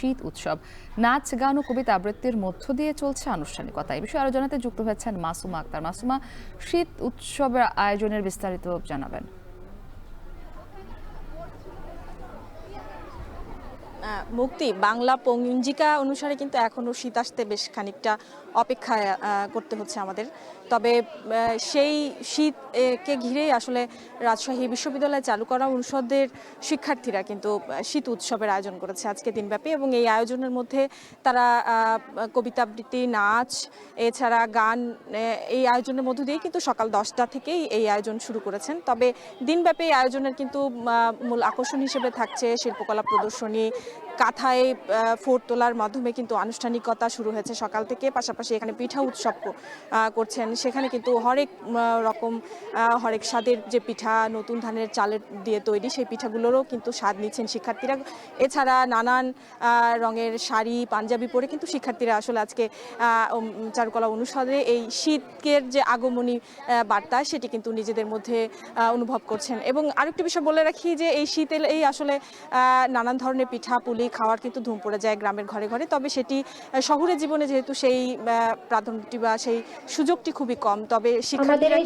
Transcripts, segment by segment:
শীত উৎসব। নাচ, গান ও কবিতা আবৃত্তির মধ্য দিয়ে চলছে আনুষ্ঠানিকতা। এই বিষয়ে আরো জানাতে যুক্ত হয়েছেন মাসুমা আক্তার। মাসুমা, শীত উৎসবের আয়োজনের বিস্তারিত জানাবেন। মুক্তি বাংলা পঞ্জিকা অনুসারে কিন্তু এখনো শীত আসতে বেশ খানিকটা অপেক্ষা করতে হচ্ছে আমাদের। তবে সেই শীতকে ঘিরেই আসলে রাজশাহী বিশ্ববিদ্যালয়ে চালু করা অনুষদের শিক্ষার্থীরা কিন্তু শীত উৎসবের আয়োজন করেছে আজকে দিনব্যাপী, এবং এই আয়োজনের মধ্যে তারা কবিতা আবৃত্তি, নাচ, এছাড়া গান, এই আয়োজনের মধ্য দিয়েই কিন্তু সকাল 10টা থেকেই এই আয়োজন শুরু করেছেন। তবে দিনব্যাপী এই আয়োজনের কিন্তু মূল আকর্ষণ হিসেবে থাকছে শিল্পকলা প্রদর্শনী, কাঁথায় ফোট তোলার মাধ্যমে কিন্তু আনুষ্ঠানিকতা শুরু হয়েছে সকাল থেকে। পাশাপাশি এখানে পিঠা উৎসব করছেন, সেখানে কিন্তু হরেক স্বাদের যে পিঠা, নতুন ধানের চালের দিয়ে তৈরি, সেই পিঠাগুলোরও কিন্তু স্বাদ নিচ্ছেন শিক্ষার্থীরা। এছাড়া নানান রঙের শাড়ি, পাঞ্জাবি পরে কিন্তু শিক্ষার্থীরা আসলে আজকে চারুকলা অনুষদে এই শীতের যে আগমনী বার্তা, সেটি কিন্তু নিজেদের মধ্যে অনুভব করছেন। এবং আরেকটি বিষয় বলে রাখি যে এই শীতে এই আসলে নানান ধরনের পিঠা পুলি খাওয়ার কিন্তু ধুম পড়ে যায় গ্রামের ঘরে ঘরে। তবে সেটি শহুরে জীবনে যেহেতু সেই প্রাধান্যটি বা সেই সুযোগটি খুবই কম। তবে শিক্ষার্থীরা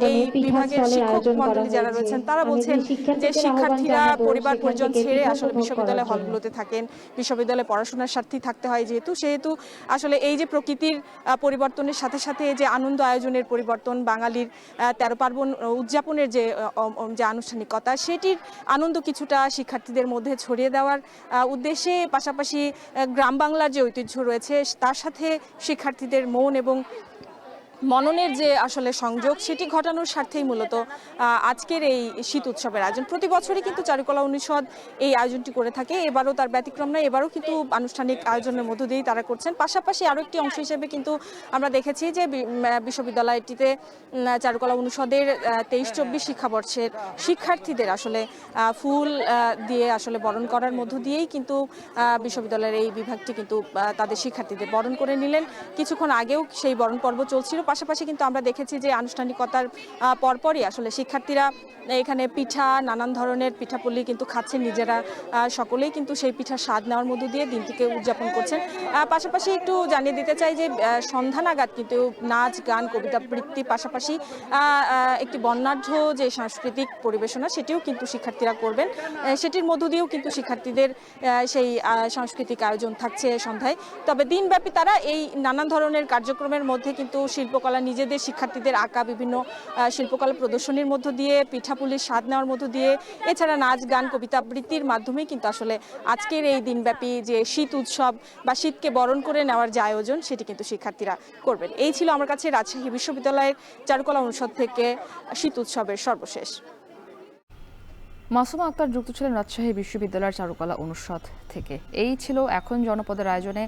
এই বিভাগের শিক্ষক মন্ডলী যারা রয়েছেন তারা বলছেন যে শিক্ষার্থীরা পরিবার পরিজন ছেড়ে আসলে বিশ্ববিদ্যালয় হলগুলোতে থাকেন, বিশ্ববিদ্যালয়ে পড়াশোনার স্বার্থেই থাকতে হয় সেহেতু আসলে এই যে প্রকৃতির পরিবর্তনের সাথে সাথে যে আনন্দ আয়োজনের পরিবর্তন, বাঙালির 13 পার্বণ উদযাপনের যে আনুষ্ঠানিকতা, সেটির আনন্দ কিছুটা শিক্ষার্থীদের মধ্যে ছড়িয়ে দেওয়ার উদ্দেশ্যে, পাশাপাশি গ্রাম বাংলার যে ঐতিহ্য রয়েছে তার সাথে শিক্ষার্থীদের মন এবং মননের যে আসলে সংযোগ, সেটি ঘটানোর স্বার্থেই মূলত আজকের এই শীত উৎসবের আয়োজন। প্রতি বছরই কিন্তু চারুকলা অনুষদ এই আয়োজনটি করে থাকে, এবারও তার ব্যতিক্রম নয়। এবারও কিন্তু আনুষ্ঠানিক আয়োজনের মধ্য দিয়েই তারা করছেন। পাশাপাশি আরও একটি অংশ হিসেবে কিন্তু আমরা দেখেছি যে বিশ্ববিদ্যালয়টিতে চারুকলা অনুষদের 23-24 শিক্ষাবর্ষের শিক্ষার্থীদের আসলে ফুল দিয়ে আসলে বরণ করার মধ্য দিয়েই কিন্তু বিশ্ববিদ্যালয়ের এই বিভাগটি কিন্তু তাদের শিক্ষার্থীদের বরণ করে নিলেন। কিছুক্ষণ আগেও সেই বরণ পর্ব চলছিল। পাশাপাশি কিন্তু আমরা দেখেছি যে আনুষ্ঠানিকতার পরপরই আসলে শিক্ষার্থীরা এখানে পিঠা, নানান ধরনের পিঠাপুলি কিন্তু খাচ্ছেন নিজেরা, সকলেই কিন্তু সেই পিঠার স্বাদ নেওয়ার মধ্য দিয়ে দিনটিকে উদযাপন করছেন। পাশাপাশি একটু জানিয়ে দিতে চাই যে সন্ধ্যা নাগাদ কিন্তু নাচ, গান, কবিতা আবৃত্তি, পাশাপাশি একটি বর্ণাঢ্য যে সাংস্কৃতিক পরিবেশনা, সেটিও কিন্তু শিক্ষার্থীরা করবেন। সেটির মধ্য দিয়েও কিন্তু শিক্ষার্থীদের সেই সাংস্কৃতিক আয়োজন থাকছে সন্ধ্যায়। তবে দিনব্যাপী তারা এই নানান ধরনের কার্যক্রমের মধ্যে কিন্তু শিল্পকলা, নিজেদের শিক্ষার্থীদের আঁকা বিভিন্ন শিল্পকলা প্রদর্শনীর মধ্য দিয়ে, পিঠাপুলির স্বাদ নেওয়ার মধ্য দিয়ে, এছাড়া নাচ, গান, কবিতা আবৃত্তির মাধ্যমেই কিন্তু আসলে আজকের এই দিনব্যাপী যে শীত উৎসব বা শীতকে বরণ করে নেওয়ার যে আয়োজন, সেটি কিন্তু শিক্ষার্থীরা করবেন। এই ছিল আমার কাছে রাজশাহী বিশ্ববিদ্যালয়ের চারুকলা অনুষদ থেকে শীত উৎসবের সর্বশেষ। মাসুমা আক্তার যুক্ত ছিলেন রাজশাহী বিশ্ববিদ্যালয়ের চারুকলা অনুষদ থেকে। এই ছিল এখন জনপদের আয়োজনে